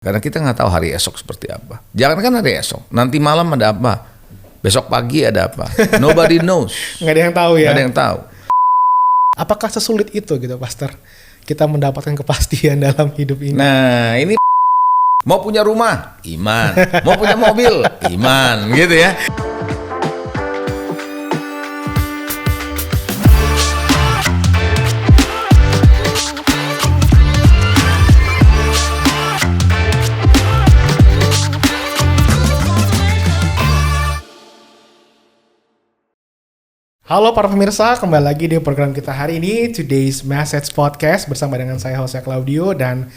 Karena kita nggak tahu hari esok seperti apa. Jangankan hari esok, nanti malam ada apa, besok pagi ada apa. Nobody knows. Nggak ada yang tahu ya. Nggak ada yang tahu. Apakah sesulit itu gitu, Pastor? Kita mendapatkan kepastian dalam hidup ini. Nah, ini mau punya rumah, iman. Mau punya mobil, iman, gitu ya. Halo para pemirsa, kembali lagi di program kita hari ini, Today's Message Podcast, bersama dengan saya Jose Claudio, dan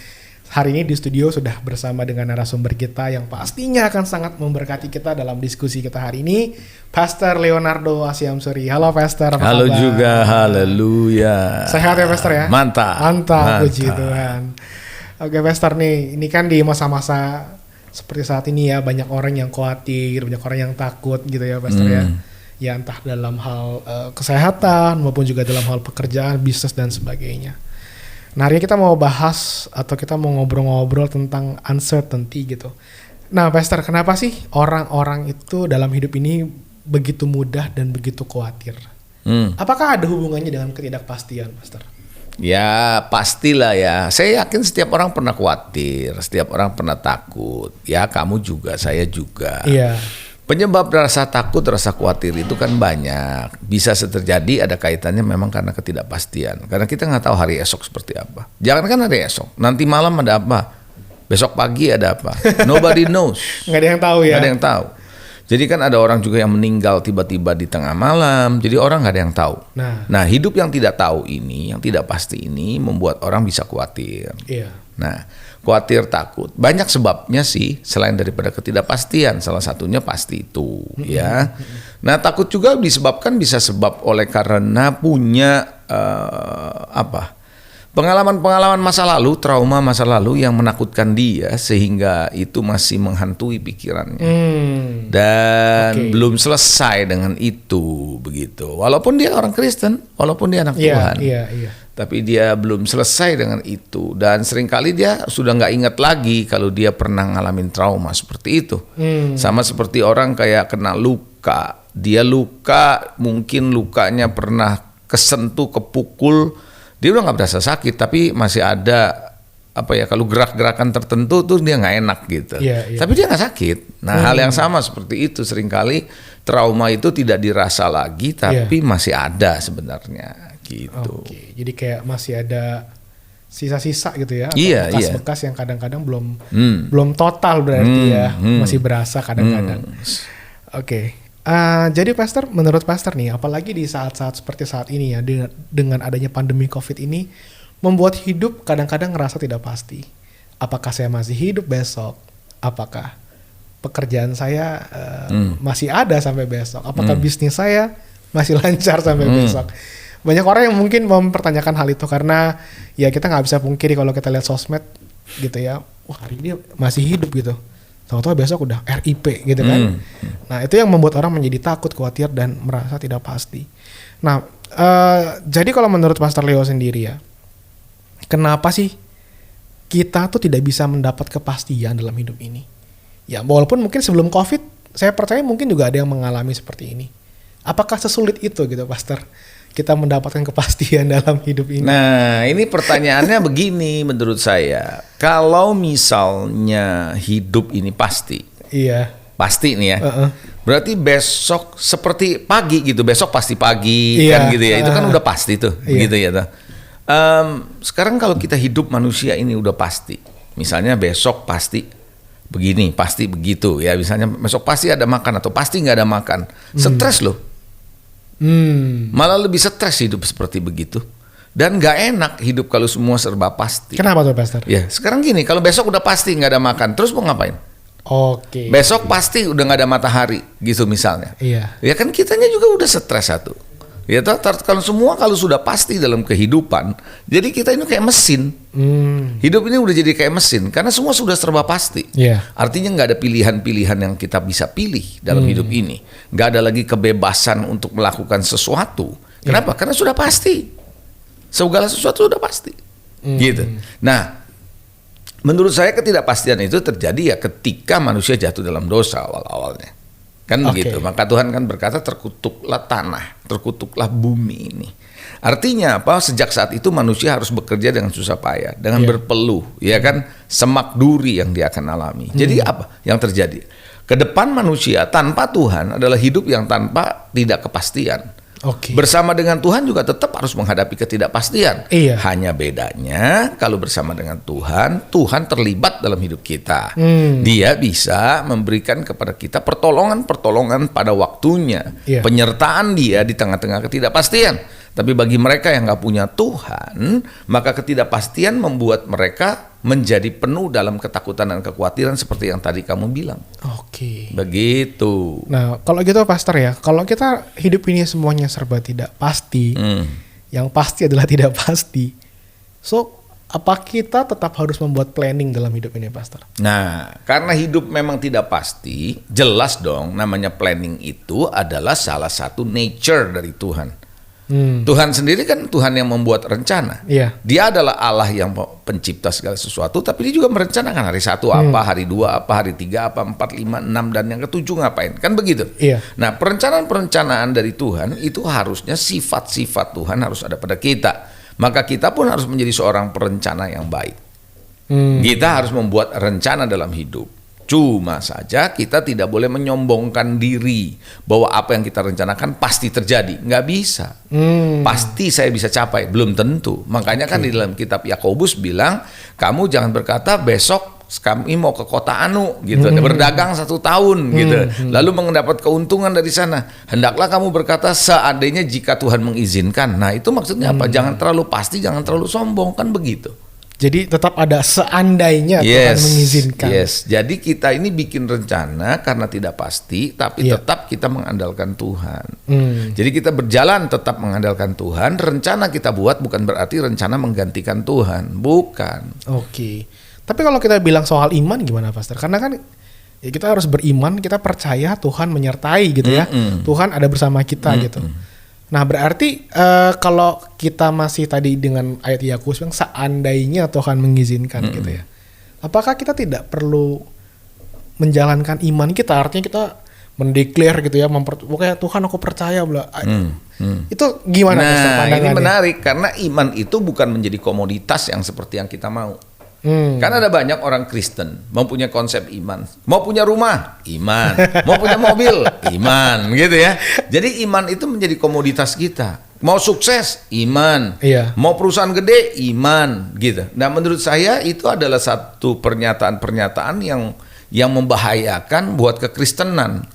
hari ini di studio sudah bersama dengan narasumber kita yang pastinya akan sangat memberkati kita dalam diskusi kita hari ini, Pastor Leonardo Asyamsuri. Halo Pastor, apa Halo kabar? juga, haleluya. Sehat ya Pastor ya? Mantap. Mantap, puji Tuhan. Oke Pastor nih, ini kan di masa-masa seperti saat ini ya, banyak orang yang khawatir, banyak orang yang takut gitu ya Pastor ya. Ya entah dalam hal kesehatan maupun juga dalam hal pekerjaan, bisnis dan sebagainya. Nah hari ini kita mau bahas atau kita mau ngobrol-ngobrol tentang uncertainty gitu. Nah Pastor, kenapa sih orang-orang itu dalam hidup ini begitu mudah dan begitu khawatir? Apakah ada hubungannya dengan ketidakpastian, Pastor? Ya pastilah ya. Saya yakin setiap orang pernah khawatir, setiap orang pernah takut. Ya kamu juga, saya juga. Iya. Penyebab rasa takut, rasa khawatir itu kan banyak. Bisa terjadi ada kaitannya memang karena ketidakpastian. Karena kita nggak tahu hari esok seperti apa. Jangankan hari esok, nanti malam ada apa, besok pagi ada apa. Nobody knows. Nggak ada yang tahu ya. Nggak ada yang tahu. Jadi kan ada orang juga yang meninggal tiba-tiba di tengah malam. Jadi orang nggak ada yang tahu. Nah, hidup yang tidak tahu ini, yang tidak pasti ini membuat orang bisa khawatir. Iya. Nah, khawatir, takut. Banyak sebabnya sih selain daripada ketidakpastian. Salah satunya pasti itu, ya. Nah, takut juga disebabkan bisa sebab oleh karena punya pengalaman-pengalaman masa lalu, trauma masa lalu yang menakutkan dia sehingga itu masih menghantui pikirannya. Dan belum selesai dengan itu begitu. Walaupun dia orang Kristen, walaupun dia anak Tuhan. Iya. Tapi dia belum selesai dengan itu, dan seringkali dia sudah nggak ingat lagi kalau dia pernah ngalamin trauma seperti itu. Sama seperti orang kayak kena luka, dia luka, mungkin lukanya pernah kesentuh, kepukul, dia udah nggak berasa sakit, tapi masih ada kalau gerak-gerakan tertentu tuh dia nggak enak gitu. Tapi dia nggak sakit. Nah hal yang sama seperti itu, seringkali trauma itu tidak dirasa lagi, tapi masih ada sebenarnya. Gitu. Oke, jadi kayak masih ada sisa-sisa gitu ya, bekas-bekas yang kadang-kadang belum total berarti masih berasa kadang-kadang. Oke. Jadi Pastor, menurut Pastor nih, apalagi di saat-saat seperti saat ini ya, dengan adanya pandemi COVID ini, membuat hidup kadang-kadang ngerasa tidak pasti. Apakah saya masih hidup besok? Apakah pekerjaan saya masih ada sampai besok? Apakah bisnis saya masih lancar sampai besok? Banyak orang yang mungkin mempertanyakan hal itu karena ya kita nggak bisa pungkiri kalau kita lihat sosmed gitu ya, wah hari ini masih hidup gitu, tahu-tahu besok udah RIP gitu kan. Nah itu yang membuat orang menjadi takut, khawatir dan merasa tidak pasti. Nah jadi kalau menurut Pastor Leo sendiri ya, kenapa sih kita tuh tidak bisa mendapat kepastian dalam hidup ini? Ya walaupun mungkin sebelum COVID saya percaya mungkin juga ada yang mengalami seperti ini. Apakah sesulit itu gitu Pastor, kita mendapatkan kepastian dalam hidup ini? Nah, ini pertanyaannya begini menurut saya. Kalau misalnya hidup ini pasti. Iya. Pasti nih ya. Berarti besok seperti pagi gitu. Besok pasti pagi kan gitu ya. Itu kan udah pasti tuh. Gitu ya. Sekarang kalau kita hidup manusia ini udah pasti. Misalnya besok pasti begini, pasti begitu ya. Misalnya besok pasti ada makan atau pasti nggak ada makan. Stres loh. Malah lebih stres hidup seperti begitu, dan nggak enak hidup kalau semua serba pasti. Kenapa tuh Pastor? Ya sekarang gini, kalau besok udah pasti nggak ada makan, terus mau ngapain? Oke. Besok pasti udah nggak ada matahari, gitu misalnya. Iya. Ya kan kitanya juga udah stres satu. Ya kalau sudah pasti dalam kehidupan, jadi kita ini kayak mesin. Hidup ini udah jadi kayak mesin karena semua sudah serba pasti. Artinya nggak ada pilihan-pilihan yang kita bisa pilih dalam hidup ini. Nggak ada lagi kebebasan untuk melakukan sesuatu. Kenapa? Karena sudah pasti. Segala sesuatu sudah pasti. Gitu. Nah, Menurut saya ketidakpastian itu terjadi ya ketika manusia jatuh dalam dosa awal-awalnya. Kan begitu. Maka Tuhan kan berkata terkutuklah tanah, terkutuklah bumi ini. Artinya apa? Sejak saat itu manusia harus bekerja dengan susah payah, dengan berpeluh, ya kan? Semak duri yang dia akan alami. Jadi apa yang terjadi? Ke depan manusia tanpa Tuhan adalah hidup yang tanpa tidak kepastian. Bersama dengan Tuhan juga tetap harus menghadapi ketidakpastian. Hanya bedanya kalau bersama dengan Tuhan, Tuhan terlibat dalam hidup kita. Dia bisa memberikan kepada kita pertolongan-pertolongan pada waktunya. Penyertaan dia di tengah-tengah ketidakpastian. Tapi bagi mereka yang nggak punya Tuhan, maka ketidakpastian membuat mereka menjadi penuh dalam ketakutan dan kekhawatiran seperti yang tadi kamu bilang. Begitu. Nah, kalau gitu Pastor ya, kalau kita hidup ini semuanya serba tidak pasti, yang pasti adalah tidak pasti. So, apa kita tetap harus membuat planning dalam hidup ini, Pastor? Nah, karena hidup memang tidak pasti, jelas dong namanya planning itu adalah salah satu nature dari Tuhan. Tuhan sendiri kan Tuhan yang membuat rencana. Dia adalah Allah yang pencipta segala sesuatu, tapi dia juga merencanakan hari 1 apa, hari 2 apa, hari 3 apa, 4, 5, 6, dan yang ke-7 ngapain. Kan begitu. Nah, perencanaan-perencanaan dari Tuhan itu harusnya sifat-sifat Tuhan harus ada pada kita. Maka kita pun harus menjadi seorang perencana yang baik. Kita harus membuat rencana dalam hidup. Cuma saja kita tidak boleh menyombongkan diri bahwa apa yang kita rencanakan pasti terjadi. Nggak bisa. Pasti saya bisa capai. Belum tentu. Makanya kan di dalam kitab Yakobus bilang, kamu jangan berkata besok kami mau ke kota Anu gitu, berdagang 1 tahun gitu, lalu mendapat keuntungan dari sana. Hendaklah kamu berkata seandainya jika Tuhan mengizinkan. Nah, itu maksudnya apa? Jangan terlalu pasti, jangan terlalu sombong, kan begitu. Jadi tetap ada seandainya Tuhan mengizinkan. Jadi kita ini bikin rencana karena tidak pasti, tapi tetap kita mengandalkan Tuhan. Jadi kita berjalan tetap mengandalkan Tuhan. Rencana kita buat bukan berarti rencana menggantikan Tuhan, bukan. Tapi kalau kita bilang soal iman gimana, Pastor? Karena kan ya kita harus beriman, kita percaya Tuhan menyertai gitu ya. Tuhan ada bersama kita gitu. Nah, berarti kalau kita masih tadi dengan ayat Yakobus yang seandainya Tuhan mengizinkan gitu ya. Apakah kita tidak perlu menjalankan iman kita? Artinya kita mendeklar gitu ya, pokoknya Tuhan aku percaya bla. Itu gimana pandangannya? Ini menarik karena iman itu bukan menjadi komoditas yang seperti yang kita mau. Karena ada banyak orang Kristen mempunyai konsep iman, mau punya rumah, iman, mau punya mobil, iman, gitu ya. Jadi iman itu menjadi komoditas kita. Mau sukses, iman. Mau perusahaan gede, iman, gitu. Nah, menurut saya itu adalah satu pernyataan-pernyataan yang membahayakan buat kekristenan.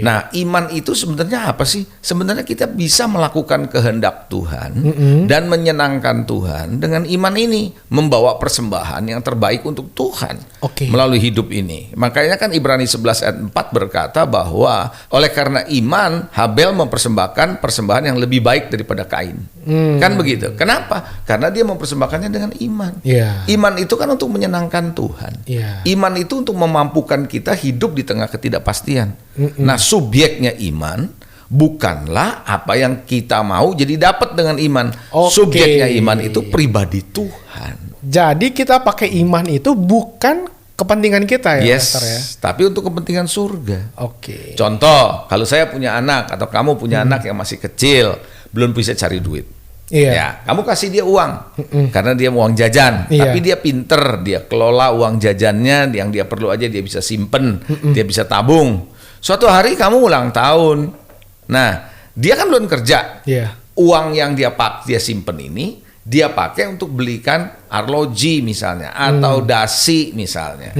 Nah, iman itu sebenarnya apa sih? Sebenarnya kita bisa melakukan kehendak Tuhan dan menyenangkan Tuhan dengan iman ini, membawa persembahan yang terbaik untuk Tuhan melalui hidup ini. Makanya kan Ibrani 11 ayat 4 berkata bahwa oleh karena iman Habel mempersembahkan persembahan yang lebih baik daripada Kain. Kan begitu. Kenapa? Karena dia mempersembahkannya dengan iman. Iman itu kan untuk menyenangkan Tuhan. Iman itu untuk memampukan kita hidup di tengah ketidakpastian. Nah, subjeknya iman bukanlah apa yang kita mau jadi dapat dengan iman. Subjeknya iman itu pribadi Tuhan. Jadi kita pakai iman itu bukan kepentingan kita ya, Pastor ya. Tapi untuk kepentingan surga. Contoh, kalau saya punya anak atau kamu punya anak yang masih kecil, belum bisa cari duit. Ya, kamu kasih dia uang karena dia mau uang jajan, tapi dia pinter, dia kelola uang jajannya, yang dia perlu aja dia bisa simpen, dia bisa tabung. Suatu hari kamu ulang tahun, nah dia kan belum kerja, uang yang dia simpen ini dia pakai untuk belikan arloji misalnya atau dasi misalnya,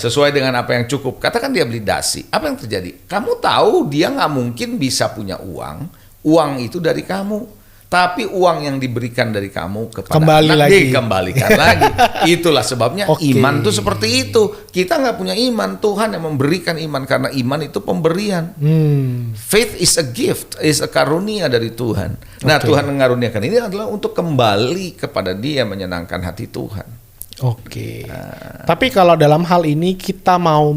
sesuai dengan apa yang cukup. Katakan dia beli dasi, apa yang terjadi? Kamu tahu dia nggak mungkin bisa punya uang itu dari kamu. Tapi uang yang diberikan dari kamu kepada anak dikembalikan lagi. Itulah sebabnya iman itu seperti itu. Kita nggak punya iman, Tuhan yang memberikan iman karena iman itu pemberian. Faith is a gift, is a karunia dari Tuhan. Nah, Tuhan mengaruniakan ini adalah untuk kembali kepada Dia menyenangkan hati Tuhan. Tapi kalau dalam hal ini kita mau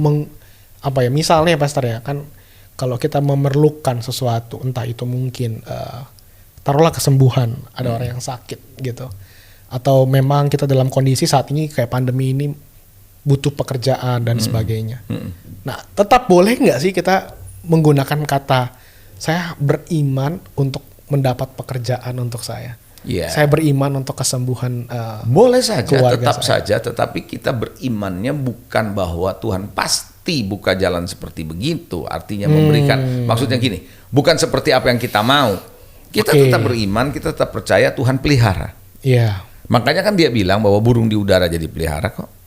misalnya Pastor ya, kan kalau kita memerlukan sesuatu, entah itu mungkin taruhlah kesembuhan, ada orang yang sakit gitu. atau memang kita dalam kondisi saat ini kayak pandemi ini butuh pekerjaan dan sebagainya. Nah, tetap boleh nggak sih kita menggunakan kata saya beriman untuk mendapat pekerjaan untuk saya? Yeah. Saya beriman untuk kesembuhan boleh saja, tetap saya. saja, tetapi kita berimannya bukan bahwa Tuhan pasti buka jalan seperti begitu. Artinya memberikan, maksudnya gini, bukan seperti apa yang kita mau. Kita tetap beriman, kita tetap percaya Tuhan pelihara. Iya. Makanya kan dia bilang bahwa burung di udara jadi pelihara kok.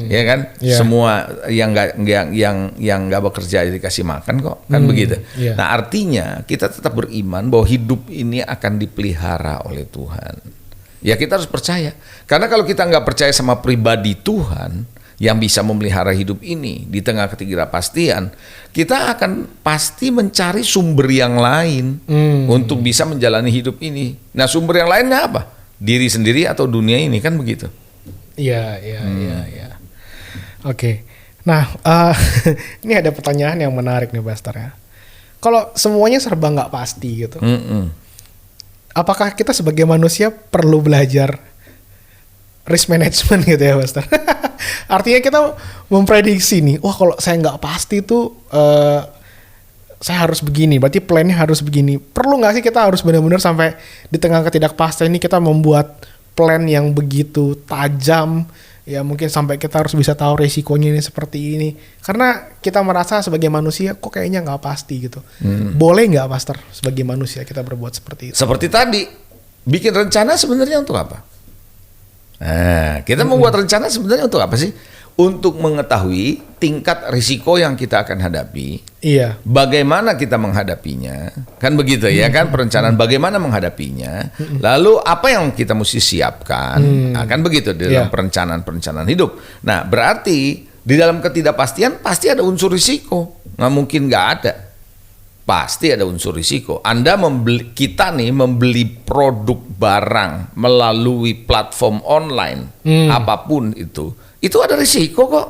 Ya kan, semua yang nggak bekerja dikasih makan kok, kan begitu. Nah, artinya kita tetap beriman bahwa hidup ini akan dipelihara oleh Tuhan. Ya, kita harus percaya, karena kalau kita nggak percaya sama pribadi Tuhan yang bisa memelihara hidup ini di tengah ketidakpastian, kita akan pasti mencari sumber yang lain untuk bisa menjalani hidup ini. Nah, sumber yang lainnya apa? Diri sendiri atau dunia ini, kan begitu. Iya. Oke. Nah, ini ada pertanyaan yang menarik nih, Pastor ya. Kalau semuanya serba nggak pasti gitu, apakah kita sebagai manusia perlu belajar risk management gitu ya, Pastor? Artinya kita memprediksi nih, wah kalau saya nggak pasti tuh saya harus begini, berarti plannya harus begini. Perlu nggak sih kita harus benar-benar sampai di tengah ketidakpastian ini kita membuat plan yang begitu tajam, ya mungkin sampai kita harus bisa tahu resikonya ini seperti ini, karena kita merasa sebagai manusia kok kayaknya nggak pasti gitu. Boleh nggak, Pastor, sebagai manusia kita berbuat seperti itu? Seperti tadi, bikin rencana sebenarnya untuk apa? Nah, kita membuat rencana sebenarnya untuk apa sih? Untuk mengetahui tingkat risiko yang kita akan hadapi, bagaimana kita menghadapinya, kan begitu ya kan, perencanaan bagaimana menghadapinya, lalu apa yang kita mesti siapkan, kan begitu di dalam perencanaan hidup. Nah, berarti di dalam ketidakpastian pasti ada unsur risiko, nggak mungkin nggak ada, pasti ada unsur risiko. Kita membeli produk barang melalui platform online, apapun itu ada risiko kok.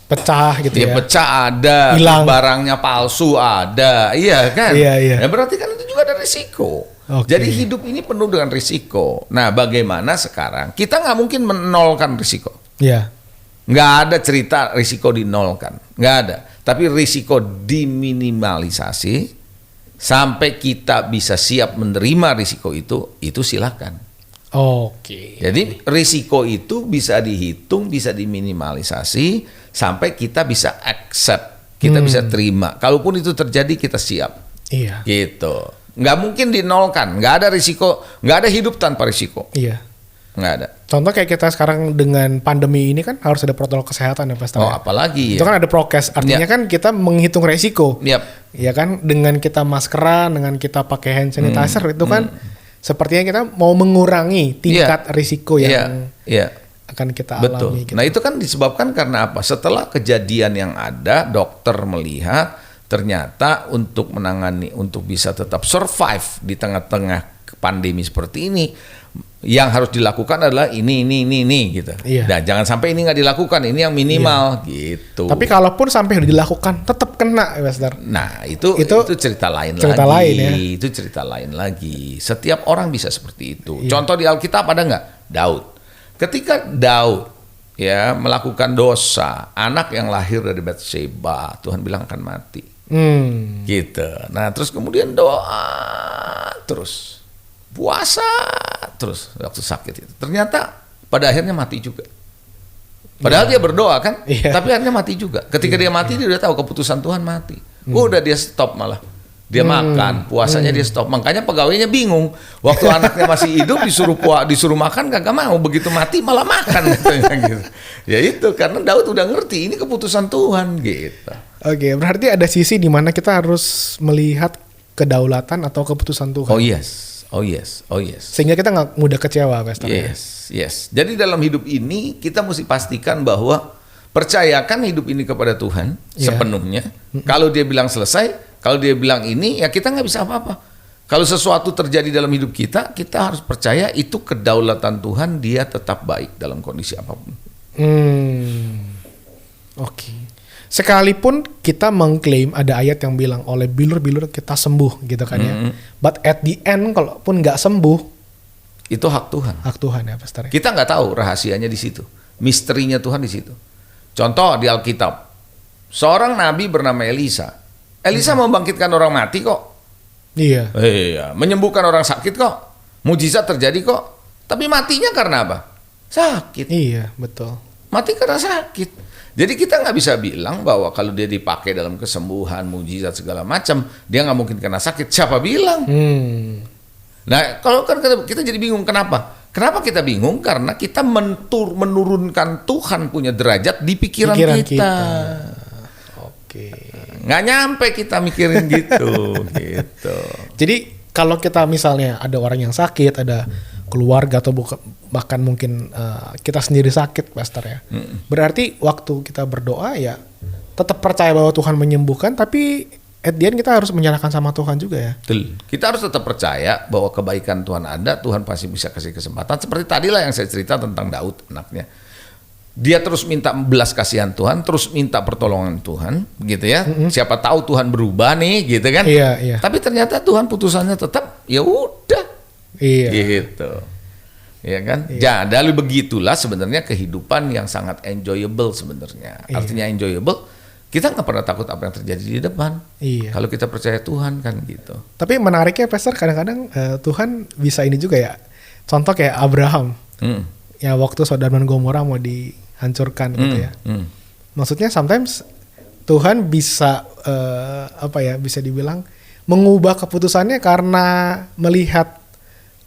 Pecah gitu ya. Pecah ada, hilang. Barangnya palsu ada, iya kan? Iya. Ya, berarti kan itu juga ada risiko. Jadi hidup ini penuh dengan risiko. Nah, bagaimana sekarang? Kita nggak mungkin menolkan risiko. Iya. Nggak ada cerita risiko dinolkan, nggak ada. Tapi risiko diminimalisasi sampai kita bisa siap menerima risiko itu silakan. Jadi risiko itu bisa dihitung, bisa diminimalisasi sampai kita bisa accept, kita bisa terima. Kalaupun itu terjadi kita siap. Iya. Gitu. Nggak mungkin dinolkan, nggak ada risiko, nggak ada hidup tanpa risiko. Iya. Nggak ada. Contoh kayak kita sekarang dengan pandemi ini kan harus ada protokol kesehatan ya, Pastor. Apalagi itu kan ada prokes, artinya kan kita menghitung resiko. Ya kan, dengan kita maskeran, dengan kita pakai hand sanitizer itu kan sepertinya kita mau mengurangi tingkat risiko yang akan kita alami. Gitu. Nah, itu kan disebabkan karena apa? Setelah kejadian yang ada, dokter melihat ternyata untuk menangani, untuk bisa tetap survive di tengah-tengah pandemi seperti ini, yang harus dilakukan adalah ini gitu. Dan jangan sampai ini nggak dilakukan, ini yang minimal gitu. Tapi kalaupun sampai dilakukan tetap kena, Pastor. Nah, itu cerita lain lagi. Itu cerita lain lagi. Setiap orang bisa seperti itu. Contoh di Alkitab ada nggak? Daud. Ketika Daud melakukan dosa, anak yang lahir dari Batseba, Tuhan bilang akan mati. Gitu. Nah, terus kemudian doa terus. Puasa terus waktu sakit itu. Ternyata pada akhirnya mati juga. Padahal dia berdoa kan, tapi akhirnya mati juga. Ketika dia mati, dia udah tahu keputusan Tuhan mati. Udah dia stop malah. Dia makan, puasanya dia stop. Makanya pegawainya bingung. Waktu anaknya masih hidup disuruh makan kagak mau. Begitu mati malah makan katanya gitu. Ya itu karena Daud udah ngerti ini keputusan Tuhan gitu. Oke, berarti ada sisi di mana kita harus melihat kedaulatan atau keputusan Tuhan. Oh yes. Sehingga kita nggak mudah kecewa, Pastor. Yes. Jadi dalam hidup ini kita mesti pastikan bahwa percayakan hidup ini kepada Tuhan sepenuhnya. Kalau dia bilang selesai, kalau dia bilang ini, ya kita nggak bisa apa-apa. Kalau sesuatu terjadi dalam hidup kita harus percaya itu kedaulatan Tuhan, dia tetap baik dalam kondisi apapun. Oke. Sekalipun kita mengklaim ada ayat yang bilang oleh bilur-bilur kita sembuh gitu kan ya. But at the end kalaupun nggak sembuh, Itu hak Tuhan. Hak Tuhan ya Pastor. Kita nggak tahu rahasianya di situ. Misterinya Tuhan di situ. Contoh di Alkitab. Seorang nabi bernama Elisa. Elisa membangkitkan orang mati kok. Iya. Menyembuhkan orang sakit kok. Mujizat terjadi kok. Tapi matinya karena apa? Sakit. Iya, betul. Mati karena sakit. Jadi kita nggak bisa bilang bahwa kalau dia dipakai dalam kesembuhan, mujizat segala macam, dia nggak mungkin kena sakit. Siapa bilang? Nah, kalau kan kita jadi bingung kenapa? Kenapa kita bingung? Karena kita menurunkan Tuhan punya derajat di pikiran kita. Oke. Nggak nyampe kita mikirin gitu, gitu. Jadi kalau kita misalnya ada orang yang sakit, ada keluarga atau bahkan mungkin kita sendiri sakit, Pastor ya. Berarti waktu kita berdoa ya tetap percaya bahwa Tuhan menyembuhkan, tapi at the end kita harus menyerahkan sama Tuhan juga ya. Betul. Kita harus tetap percaya bahwa kebaikan Tuhan ada, Tuhan pasti bisa kasih kesempatan. Seperti tadilah yang saya cerita tentang Daud anaknya. Dia terus minta belas kasihan Tuhan, terus minta pertolongan Tuhan, gitu ya. Siapa tahu Tuhan berubah nih, gitu kan. Iya. Tapi ternyata Tuhan putusannya tetap ya udah. Iya. Gitu. Ya kan? Iya. Jadi begitulah sebenarnya kehidupan yang sangat enjoyable sebenarnya. Iya. Artinya enjoyable, kita nggak pernah takut apa yang terjadi di depan. Iya. Kalau kita percaya Tuhan kan gitu. Tapi menariknya Pastor, kadang-kadang Tuhan bisa ini juga ya. Contoh kayak Abraham. Ya waktu Sodom dan Gomora mau dihancurkan gitu ya. Maksudnya sometimes Tuhan bisa bisa dibilang mengubah keputusannya karena melihat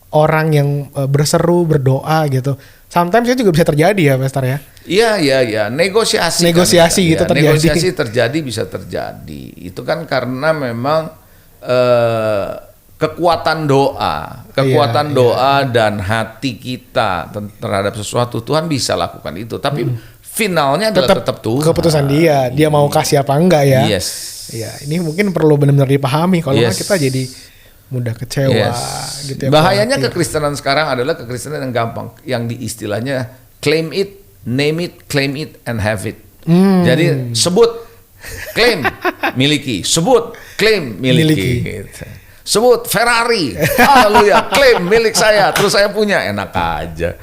orang yang berseru, berdoa gitu. Sometimes itu juga bisa terjadi ya, Pastor ya. Iya. Negosiasi gitu terjadi. Negosiasi terjadi, bisa terjadi. Itu kan karena memang kekuatan doa dan hati kita terhadap sesuatu, Tuhan bisa lakukan itu. Tapi finalnya adalah tetap Tuhan. Keputusan dia mau kasih apa enggak ya. Yes. Ya, ini mungkin perlu benar-benar dipahami. Kalau nggak kita jadi mudah kecewa gitu ya. Bahayanya kekristenan sekarang adalah kekristenan yang gampang, yang diistilahnya claim it, name it, claim it, and have it. Jadi sebut, claim, miliki, sebut, claim, miliki. Gitu. Sebut Ferrari, haleluya, klaim milik saya, terus saya punya, enak aja.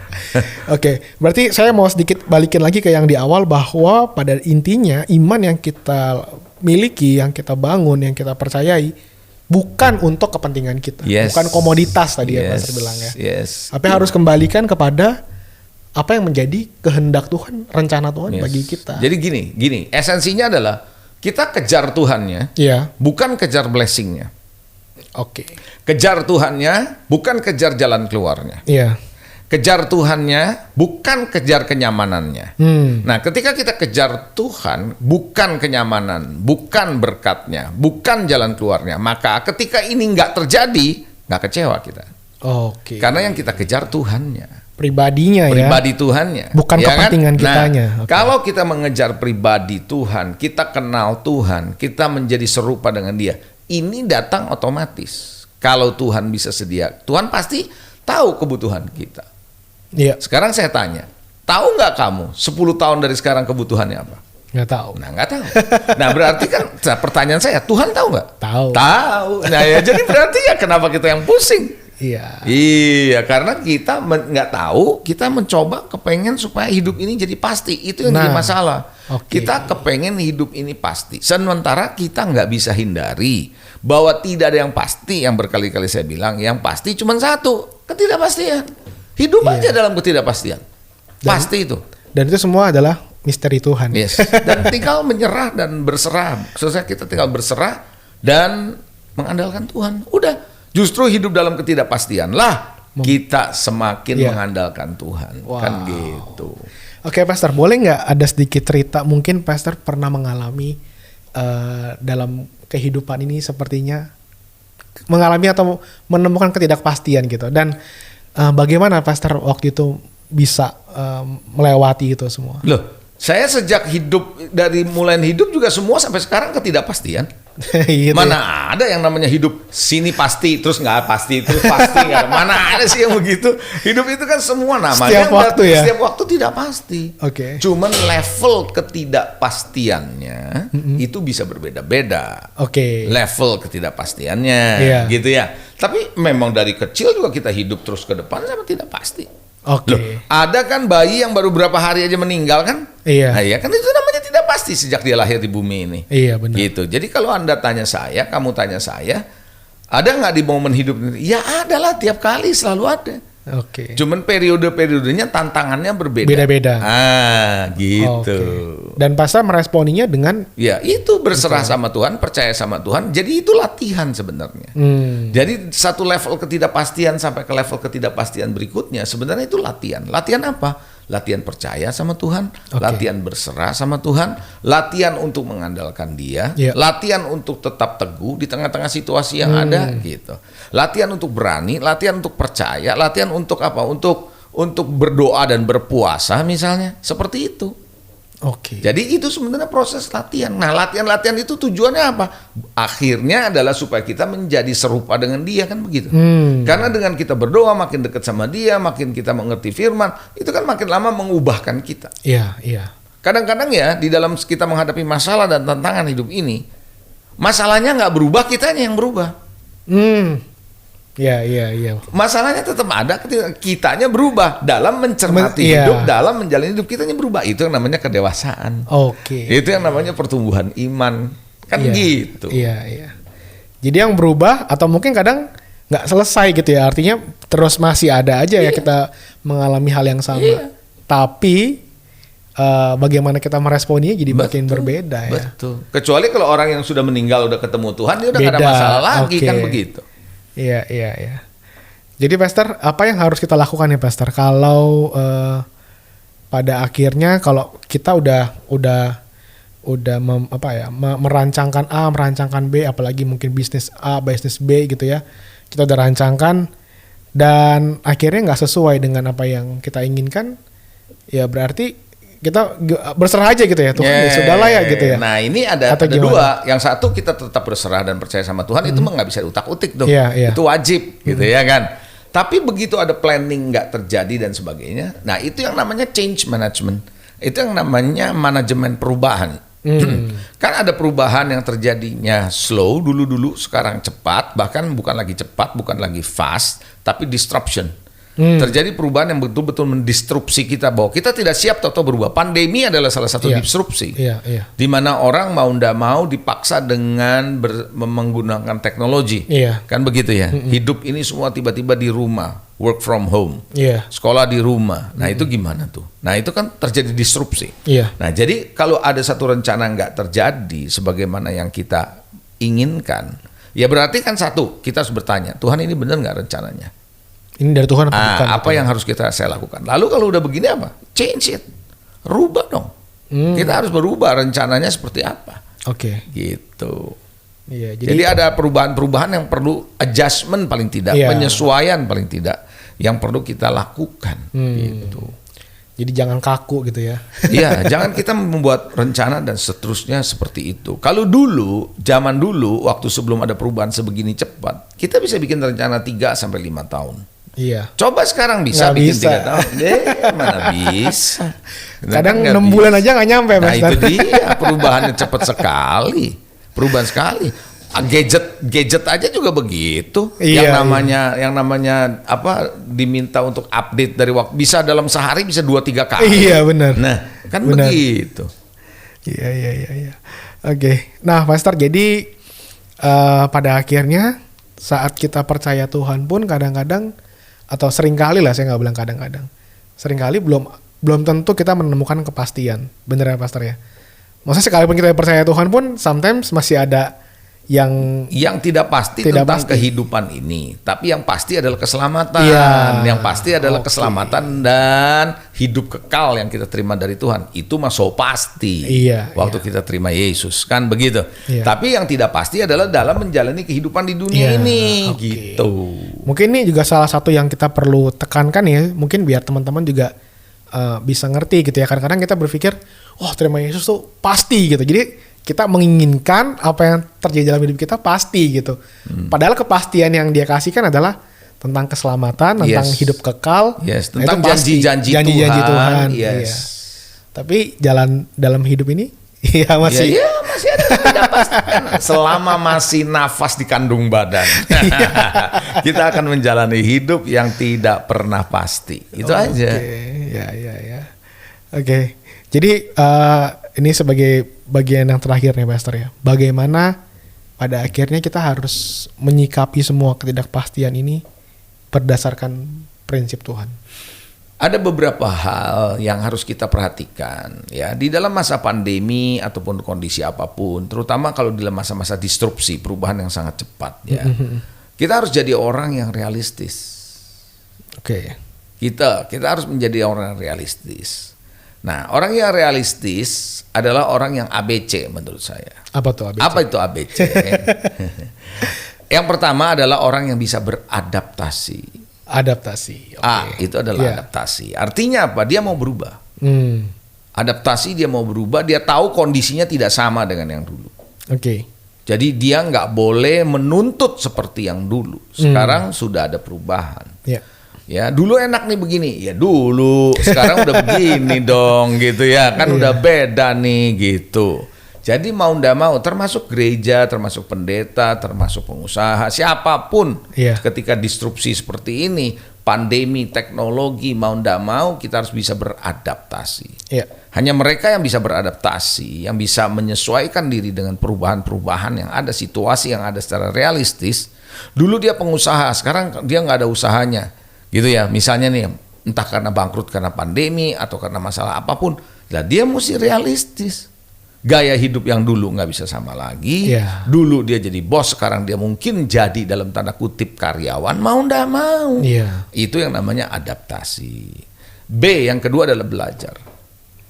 Oke, berarti saya mau sedikit balikin lagi ke yang di awal, bahwa pada intinya iman yang kita miliki, yang kita bangun, yang kita percayai bukan untuk kepentingan kita, bukan komoditas tadi ya Pastor bilang ya. Tapi harus kembalikan kepada apa yang menjadi kehendak Tuhan, rencana Tuhan bagi kita. Jadi gini, esensinya adalah kita kejar Tuhannya, bukan kejar blessingnya. Oke. Kejar Tuhannya, bukan kejar jalan keluarnya. Kejar Tuhannya, bukan kejar kenyamanannya. Nah, ketika kita kejar Tuhan, bukan kenyamanan, bukan berkatnya, bukan jalan keluarnya, maka ketika ini nggak terjadi, nggak kecewa kita. Oke. Karena yang kita kejar Tuhannya. Pribadinya pribadi Tuhannya. Bukan kepentingan kan? kitanya. Nah, kalau kita mengejar pribadi Tuhan, kita kenal Tuhan, kita menjadi serupa dengan Dia, ini datang otomatis. Kalau Tuhan bisa sedia, Tuhan pasti tahu kebutuhan kita. Sekarang saya tanya, tahu nggak kamu 10 tahun dari sekarang kebutuhannya apa? Nggak tahu. Nah, nggak tahu. Nah, berarti kan pertanyaan saya, Tuhan tahu nggak? Tahu. Nah, ya jadi berarti ya kenapa kita yang pusing? Iya, karena kita nggak tahu, kita mencoba kepengen supaya hidup ini jadi pasti. Itu yang jadi masalah. Kita kepengen hidup ini pasti. Sementara kita nggak bisa hindari bahwa tidak ada yang pasti. Yang berkali-kali saya bilang, yang pasti cuma satu, ketidakpastian. Hidup aja dalam ketidakpastian. Pasti itu. Dan itu semua adalah misteri Tuhan. Dan tinggal menyerah dan berserah. Selesai kita tinggal berserah dan mengandalkan Tuhan. Udah. Justru hidup dalam ketidakpastian lah kita semakin mengandalkan Tuhan. Kan gitu. Oke, Pastor, boleh nggak ada sedikit cerita? Mungkin Pastor pernah mengalami dalam kehidupan ini sepertinya mengalami atau menemukan ketidakpastian gitu. Dan bagaimana Pastor waktu itu bisa melewati itu semua? Loh, saya sejak hidup, dari mulai hidup juga semua sampai sekarang ketidakpastian. Gitu Mana ada yang namanya hidup sini pasti terus nggak pasti terus pasti nggak. Mana ada sih yang begitu? Hidup itu kan semua namanya setiap waktu ya. Setiap waktu tidak pasti. Oke. Cuman level ketidakpastiannya itu bisa berbeda-beda. Oke. Level ketidakpastiannya, gitu ya. Tapi memang dari kecil juga kita hidup terus ke depan sama tidak pasti. Oke. Ada kan bayi yang baru berapa hari aja meninggal kan? Iya. Nah, iya kan itu namanya tidak pasti sejak dia lahir di bumi ini. Iya benar. Gitu. Jadi kalau Anda tanya saya, kamu tanya saya, ada nggak di momen hidup ini? Ya ada lah, tiap kali selalu ada. Oke. Cuman periode-periodenya tantangannya berbeda. Beda-beda. Gitu. Okay. Dan pastor meresponinya dengan ya itu berserah sama Tuhan, percaya sama Tuhan. Jadi itu latihan sebenarnya. Jadi satu level ketidakpastian sampai ke level ketidakpastian berikutnya sebenarnya itu latihan. Latihan apa? Latihan percaya sama Tuhan, latihan berserah sama Tuhan, latihan untuk mengandalkan Dia, latihan untuk tetap teguh di tengah-tengah situasi yang ada, gitu. Latihan untuk berani, latihan untuk percaya, latihan untuk apa? Untuk berdoa dan berpuasa misalnya, seperti itu. Oke. Jadi itu sebenarnya proses latihan. Nah, latihan-latihan itu tujuannya apa? Akhirnya adalah supaya kita menjadi serupa dengan Dia, kan begitu. Karena dengan kita berdoa makin dekat sama Dia, makin kita mengerti firman, itu kan makin lama mengubahkan kita. Iya, iya. Kadang-kadang ya di dalam kita menghadapi masalah dan tantangan hidup ini, masalahnya nggak berubah, kitanya yang berubah. Iya. Masalahnya tetap ada, kitanya berubah dalam mencermati hidup, dalam menjalani hidup, kitanya berubah. Itu yang namanya kedewasaan. Oke. Itu yang namanya pertumbuhan iman, kan gitu. Iya. Jadi yang berubah atau mungkin kadang nggak selesai gitu ya, artinya terus masih ada aja ya kita mengalami hal yang sama. Tapi bagaimana kita meresponinya jadi makin berbeda ya. Betul. Kecuali kalau orang yang sudah meninggal udah ketemu Tuhan, dia udah nggak ada masalah lagi, kan begitu. Iya. Jadi Pastor, apa yang harus kita lakukan ya Pastor? Kalau pada akhirnya kalau kita udah merancangkan A, merancangkan B, apalagi mungkin bisnis A, bisnis B gitu ya, kita udah rancangkan dan akhirnya nggak sesuai dengan apa yang kita inginkan, ya berarti kita berserah aja gitu ya Tuhan, ya sudahlah ya gitu ya. Nah ini ada dua, yang satu kita tetap berserah dan percaya sama Tuhan, itu mah nggak bisa diutak-utik dong, itu wajib gitu ya kan. Tapi begitu ada planning nggak terjadi dan sebagainya, nah itu yang namanya change management, itu yang namanya manajemen perubahan. Kan ada perubahan yang terjadinya slow dulu, sekarang cepat, bahkan bukan lagi cepat, bukan lagi fast, tapi disruption. Terjadi perubahan yang betul-betul mendistrupsi kita, bahwa kita tidak siap atau berubah. Pandemi adalah salah satu disrupsi, di mana orang mau ndak mau dipaksa dengan menggunakan teknologi, kan begitu ya. Hidup ini semua tiba-tiba di rumah, work from home, sekolah di rumah. Nah itu gimana tuh? Nah itu kan terjadi disrupsi. Nah jadi kalau ada satu rencana nggak terjadi sebagaimana yang kita inginkan, ya berarti kan satu, kita harus bertanya, Tuhan ini benar nggak rencananya? Ini dari Tuhan apa bukan? Apa yang harus saya lakukan? Lalu kalau udah begini apa? Change it. Rubah dong. Kita harus berubah rencananya seperti apa. Oke. Gitu. Iya, jadi ada perubahan-perubahan yang perlu adjustment paling tidak, penyesuaian paling tidak yang perlu kita lakukan. Gitu. Jadi jangan kaku gitu ya. Iya, jangan kita membuat rencana dan seterusnya seperti itu. Kalau zaman dulu waktu sebelum ada perubahan sebegini cepat, kita bisa bikin rencana 3 sampai 5 tahun. Iya. Coba sekarang bisa bikin 3 tahun. Mana bisa. Kadang 6 bulan aja nggak nyampe. Nah itu dia, perubahannya cepat sekali. Perubahan sekali. Gadget aja juga begitu. Yang namanya apa diminta untuk update dari waktu, bisa dalam sehari bisa 2-3 kali. Iya benar. Nah kan begitu. Iya. Oke. Nah Pastor, jadi pada akhirnya saat kita percaya Tuhan pun kadang-kadang, atau seringkali lah, saya nggak bilang kadang-kadang, seringkali belum tentu kita menemukan kepastian. Bener ya Pastor ya? Maksudnya sekalipun kita percaya Tuhan pun sometimes masih ada yang tidak pasti tentang kehidupan ini, tapi yang pasti adalah keselamatan. Yang pasti adalah keselamatan dan hidup kekal yang kita terima dari Tuhan. Itu masuk pasti. Waktu kita terima Yesus, kan begitu. Tapi yang tidak pasti adalah dalam menjalani kehidupan di dunia ini. Gitu. Mungkin ini juga salah satu yang kita perlu tekankan ya, mungkin biar teman-teman juga bisa ngerti gitu ya. Kadang-kadang kita berpikir, terima Yesus tuh pasti gitu. Jadi kita menginginkan apa yang terjadi dalam hidup kita pasti gitu. Padahal kepastian yang dia kasihkan adalah tentang keselamatan, tentang hidup kekal, tentang janji-janji Tuhan. Iya. Tapi jalan dalam hidup ini masih masih ada ketidakpastian. Selama masih nafas di kandung badan, kita akan menjalani hidup yang tidak pernah pasti. Itu aja. Ya. Oke. Jadi ini sebagai bagian yang terakhir nih Pastor ya. Bagaimana pada akhirnya kita harus menyikapi semua ketidakpastian ini berdasarkan prinsip Tuhan. Ada beberapa hal yang harus kita perhatikan ya di dalam masa pandemi ataupun kondisi apapun, terutama kalau di dalam masa-masa disrupsi, perubahan yang sangat cepat ya. Kita harus jadi orang yang realistis. Oke. Kita harus menjadi orang yang realistis. Nah, orang yang realistis adalah orang yang ABC menurut saya. Apa tuh ABC? Apa itu ABC? Yang pertama adalah orang yang bisa beradaptasi. Adaptasi. Itu adalah adaptasi. Artinya apa? Dia mau berubah. Adaptasi, dia mau berubah. Dia tahu kondisinya tidak sama dengan yang dulu. Oke. Jadi dia nggak boleh menuntut seperti yang dulu. Sekarang sudah ada perubahan. Ya dulu enak nih begini. Ya dulu. Sekarang udah begini dong gitu ya. Kan udah beda nih gitu. Jadi mau ndak mau, termasuk gereja, termasuk pendeta, termasuk pengusaha, siapapun, ketika disrupsi seperti ini, pandemi, teknologi, mau ndak mau, kita harus bisa beradaptasi. Hanya mereka yang bisa beradaptasi, yang bisa menyesuaikan diri dengan perubahan-perubahan yang ada, situasi yang ada secara realistis. Dulu dia pengusaha, sekarang dia nggak ada usahanya, gitu ya. Misalnya nih, entah karena bangkrut karena pandemi atau karena masalah apapun, lah dia mesti realistis. Gaya hidup yang dulu nggak bisa sama lagi. Dulu dia jadi bos, sekarang dia mungkin jadi dalam tanda kutip karyawan, mau ndak mau. Itu yang namanya adaptasi. B, yang kedua adalah belajar.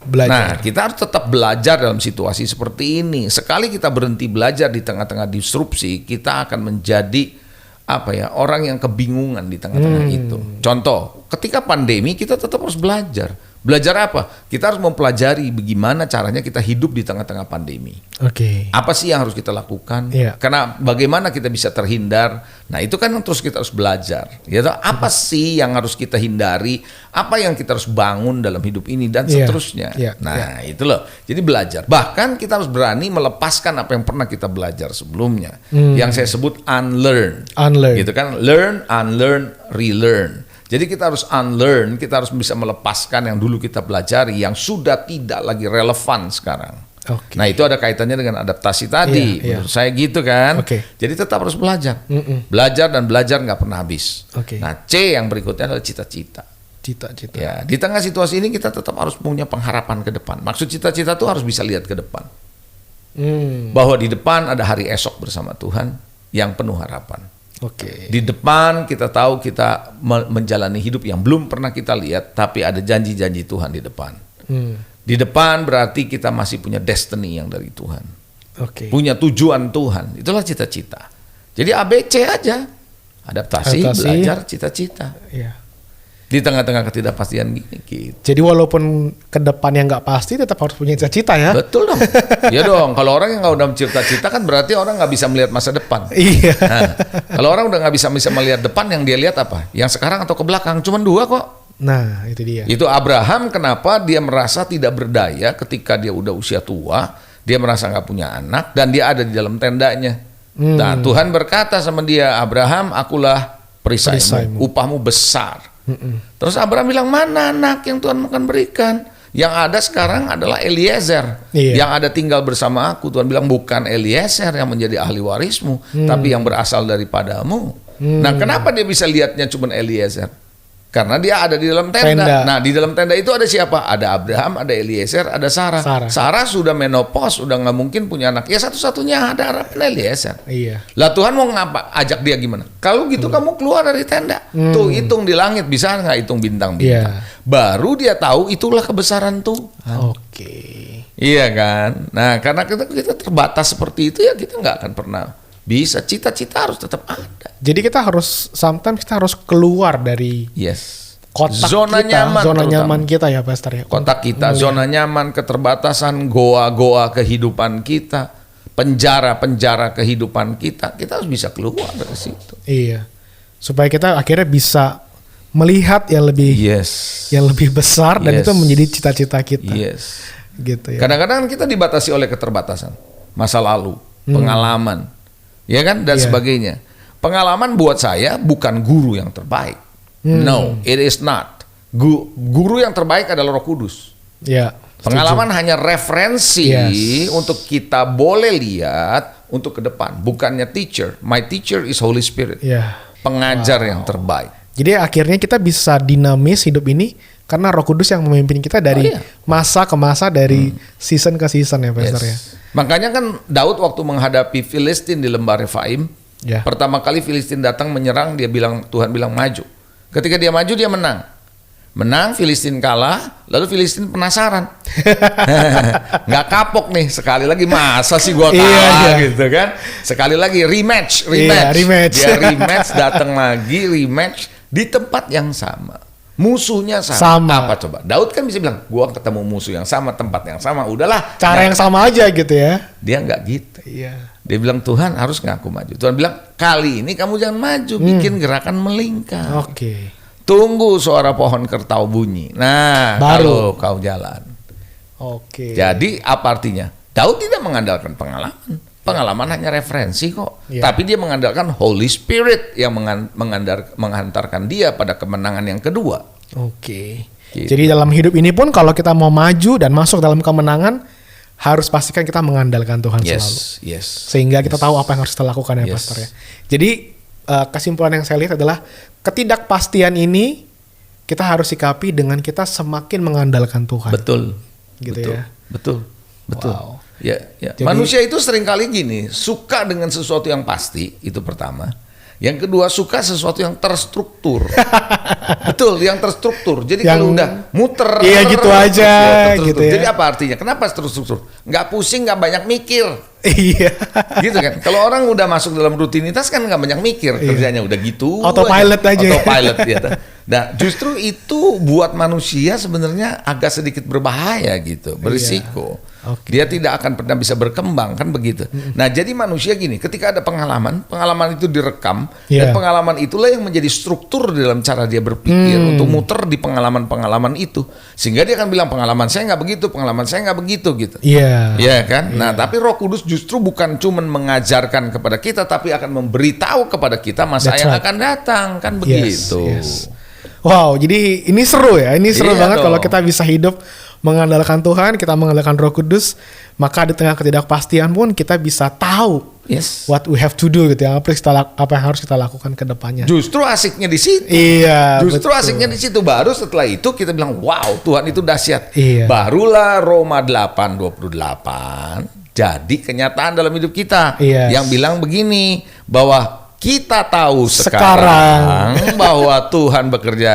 Nah, kita harus tetap belajar dalam situasi seperti ini. Sekali kita berhenti belajar di tengah-tengah disrupsi, kita akan menjadi orang yang kebingungan di tengah-tengah itu. Contoh, ketika pandemi kita tetap harus belajar. Belajar apa? Kita harus mempelajari bagaimana caranya kita hidup di tengah-tengah pandemi. Apa sih yang harus kita lakukan? Karena bagaimana kita bisa terhindar? Nah, itu kan terus kita harus belajar. Ya, apa sih yang harus kita hindari? Apa yang kita harus bangun dalam hidup ini dan seterusnya. Nah, itu loh. Jadi belajar. Bahkan kita harus berani melepaskan apa yang pernah kita belajar sebelumnya. Yang saya sebut unlearn. Gitu kan? Learn, unlearn, relearn. Jadi kita harus unlearn, kita harus bisa melepaskan yang dulu kita pelajari yang sudah tidak lagi relevan sekarang. Nah, itu ada kaitannya dengan adaptasi tadi. Menurut saya gitu kan. Jadi tetap harus belajar. Belajar dan belajar nggak pernah habis. Nah, C yang berikutnya adalah cita-cita. Ya, di tengah situasi ini kita tetap harus punya pengharapan ke depan. Maksud cita-cita itu harus bisa lihat ke depan. Bahwa di depan ada hari esok bersama Tuhan yang penuh harapan. Di depan kita tahu kita menjalani hidup yang belum pernah kita lihat, tapi ada janji-janji Tuhan di depan. Di depan berarti kita masih punya destiny yang dari Tuhan. Punya tujuan Tuhan. Itulah cita-cita. Jadi ABC aja. Adaptasi, belajar, cita-cita. Di tengah-tengah ketidakpastian gini gitu. Jadi walaupun ke depan yang nggak pasti, tetap harus punya cita-cita ya. Betul dong. Ya dong. Kalau orang yang nggak udah cita-cita kan berarti orang nggak bisa melihat masa depan. Nah, kalau orang udah nggak bisa melihat depan, yang dia lihat apa? Yang sekarang atau ke belakang? Cuman dua kok. Nah, itu dia. Itu Abraham, kenapa dia merasa tidak berdaya ketika dia udah usia tua, dia merasa nggak punya anak dan dia ada di dalam tendanya. Nah, Tuhan berkata sama dia, Abraham, akulah perisaimu, upahmu besar. Terus Abraham bilang, mana anak yang Tuhan akan berikan? Yang ada sekarang adalah Eliezer, yang ada tinggal bersama aku. Tuhan bilang, bukan Eliezer yang menjadi ahli warismu, tapi yang berasal daripadamu. Nah, kenapa dia bisa lihatnya cuma Eliezer? Karena dia ada di dalam tenda. Nah, di dalam tenda itu ada siapa? Ada Abraham, ada Eliezer, ada Sarah. Sarah sudah menopause, sudah nggak mungkin punya anak. Ya satu-satunya ada harapan Eliezer. Lah Tuhan mau ngapa? Ajak dia gimana? Kalau gitu kamu keluar dari tenda. Tuh hitung di langit, bisa nggak hitung bintang-bintang? Baru dia tahu itulah kebesaran Tuhan. Iya kan? Nah, karena kita terbatas seperti itu ya kita nggak akan pernah bisa. Cita-cita harus tetap ada. Jadi kita harus sometimes kita harus keluar dari kotak zona nyaman kita ya Pastor ya. Kotak kita, zona nyaman, keterbatasan, goa-goa kehidupan kita, penjara-penjara kehidupan kita harus bisa keluar dari situ. Iya. Supaya kita akhirnya bisa melihat yang lebih besar dan itu menjadi cita-cita kita. Gitu ya. Kadang-kadang kita dibatasi oleh keterbatasan, masa lalu, pengalaman, ya kan, dan sebagainya. Pengalaman buat saya bukan guru yang terbaik. No, it is not. Guru yang terbaik adalah Roh Kudus. Ya. Pengalaman hanya referensi untuk kita boleh lihat untuk ke depan. Bukannya teacher. My teacher is Holy Spirit. Pengajar yang terbaik. Jadi akhirnya kita bisa dinamis hidup ini karena Roh Kudus yang memimpin kita dari masa ke masa, dari season ke season ya Pastor ya. Makanya kan Daud waktu menghadapi Filistin di lembah Refaim, pertama kali Filistin datang menyerang, Tuhan bilang maju. Ketika dia maju dia menang, Filistin kalah, lalu Filistin penasaran, nggak kapok nih, sekali lagi masa sih gua kalah gitu kan, sekali lagi rematch. Dia rematch, datang lagi rematch di tempat yang sama, musuhnya sama. Apa coba? Daud kan bisa bilang, gua ketemu musuh yang sama, tempat yang sama, udahlah. Cara yang sama aja gitu ya. Dia nggak gitu. Dia bilang, Tuhan harus nggak aku maju. Tuhan bilang, kali ini kamu jangan maju, bikin gerakan melingkar. Tunggu suara pohon kertau bunyi. Nah, baru kau jalan. Jadi apa artinya? Daud tidak mengandalkan pengalaman. Pengalaman hanya referensi kok. Tapi dia mengandalkan Holy Spirit yang menghantarkan dia pada kemenangan yang kedua. Gitu. Jadi dalam hidup ini pun kalau kita mau maju dan masuk dalam kemenangan, harus pastikan kita mengandalkan Tuhan selalu. Sehingga kita tahu apa yang harus kita lakukan ya Pastor ya. Jadi kesimpulan yang saya lihat adalah ketidakpastian ini kita harus sikapi dengan kita semakin mengandalkan Tuhan. Betul. Betul. Wow. Jadi, manusia itu seringkali gini, suka dengan sesuatu yang pasti, itu pertama. Yang kedua, suka sesuatu yang terstruktur. Betul, yang terstruktur. Jadi kalau udah muter, gitu aja. Gitu ya. Jadi apa artinya? Kenapa terstruktur? Nggak pusing, nggak banyak mikir. Gitu kan. Kalau orang udah masuk dalam rutinitas kan nggak banyak mikir, kerjanya udah gitu. Autopilot aja. Autopilot ya. Nah, justru itu buat manusia sebenarnya agak sedikit berbahaya gitu, berisiko. Dia tidak akan pernah bisa berkembang kan begitu. Nah, jadi manusia gini, ketika ada pengalaman itu direkam dan pengalaman itulah yang menjadi struktur dalam cara dia berpikir untuk muter di pengalaman-pengalaman itu, sehingga dia akan bilang pengalaman saya nggak begitu, pengalaman saya nggak begitu gitu. Iya kan. Nah, tapi Roh Kudus justru bukan cuma mengajarkan kepada kita, tapi akan memberitahu kepada kita masa yang akan datang kan begitu. Wow, jadi ini seru ya. Ini seru banget kalau kita bisa hidup mengandalkan Tuhan, kita mengandalkan Roh Kudus, maka di tengah ketidakpastian pun kita bisa tahu what we have to do gitu ya, apa yang harus kita lakukan ke depannya. Justru asiknya di situ. Justru asiknya di situ. Baru setelah itu kita bilang, wow, Tuhan itu dahsyat. Barulah Roma 8:28 jadi kenyataan dalam hidup kita. Yang bilang begini, bahwa kita tahu sekarang bahwa Tuhan bekerja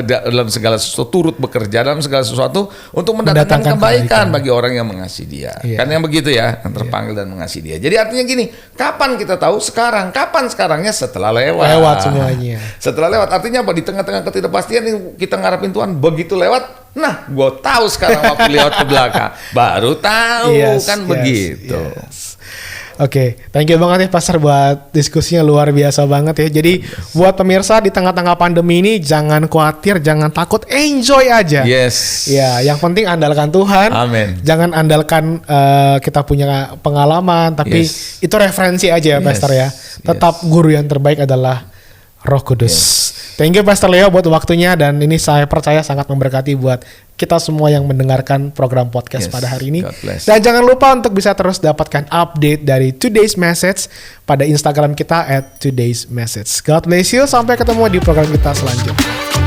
dalam segala sesuatu, turut bekerja dalam segala sesuatu untuk mendatangkan kebaikan bagi orang yang mengasihi Dia. Kan yang begitu ya, yang terpanggil dan mengasihi Dia. Jadi artinya gini, kapan kita tahu? Sekarang. Kapan sekarangnya? Setelah lewat. Lewat semuanya. Setelah lewat. Artinya apa? Di tengah-tengah ketidakpastian kita ngarepin Tuhan, begitu lewat, nah gue tahu sekarang waktu lewat ke belakang. Baru tahu begitu. Oke, thank you banget ya Pastor buat diskusinya, luar biasa banget ya. Jadi buat pemirsa di tengah-tengah pandemi ini jangan khawatir, jangan takut, enjoy aja. Ya, yang penting andalkan Tuhan. Amin. Jangan andalkan kita punya pengalaman, tapi itu referensi aja ya Pastor ya. Tetap guru yang terbaik adalah Roh Kudus. Thank you Pastor Leo buat waktunya, dan ini saya percaya sangat memberkati buat kita semua yang mendengarkan program podcast pada hari ini. Dan jangan lupa untuk bisa terus dapatkan update dari Today's Message pada Instagram kita @todaysmessage. God bless you, sampai ketemu di program kita selanjutnya.